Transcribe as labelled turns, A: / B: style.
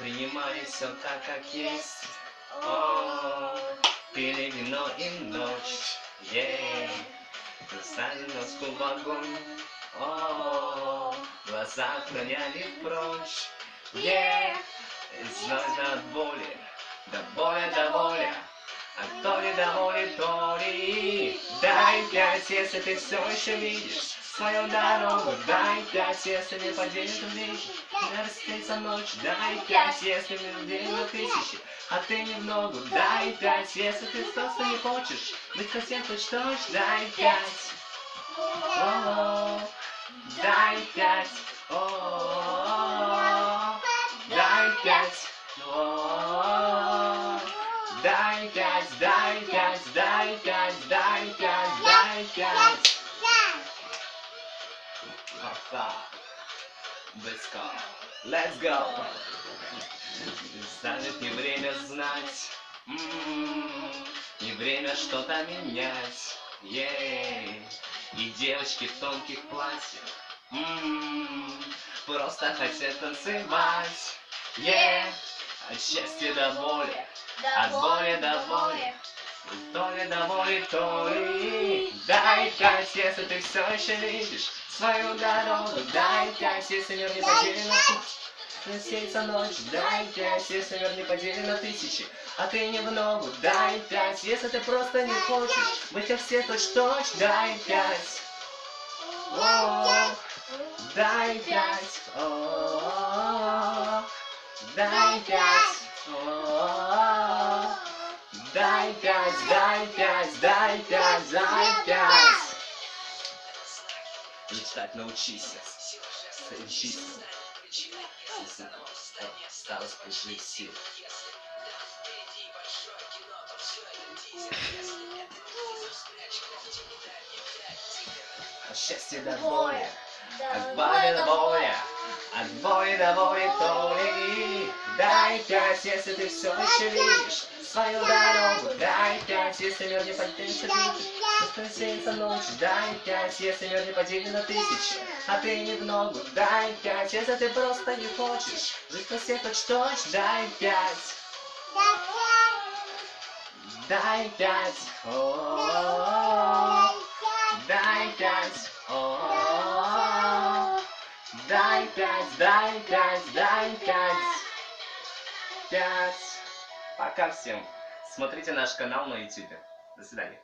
A: Принимай все так, как есть. О, пили вино и ночь. Бросали носку в огонь. О, глаза отгоняли прочь. Зной от боли, до боли. А кто недоволен, то ли. Дай 5, если ты все еще видишь свою дорогу. Дай 5, если не поделишь вещи. Не расстается ночь. Дай 5, если людей на тысячи, а ты немного. Дай 5, если ты просто не хочешь быть совсем точь-точь. Дай 5. Дай 5. Дай 5. Дай 5, дай 5, дай 5, дай 5, дай 5. Let's go. Станет не время знать, не время что-то менять. И девочки в тонких платьях просто хотят танцевать. От счастья до боли, от боли до боли. То ли доволен, то ли. Дай 5, если ты все еще видишь свою дорогу. Дай 5, если мир не поделен на тысячи. Не сеется ночь. Дай 5, если мир не поделен на тысячи, а ты не в ногу. Дай 5, если ты просто не хочешь быть как все точь-точь. Дай 5. Дай 5. Дай 5. Дай 5, дай 5, дай 5, дай 5. Мечтать научись. Учись. Осталось прижить сил. От счастья до боли, от боли до боли, от боли до боли, то ли. Дай 5, если ты все еще видишь свою дорогу. Дай 5, если мир не поделится на ночь. Дай 5, если мир не поделен на тысячи, а ты не в ногу. Дай 5, если ты просто не хочешь жить на все точь-точь. Дай 5. Дай 5. Дай 5. Дай 5, дай 5, дай 5. 5. Пока всем. Смотрите наш канал на YouTube. До свидания.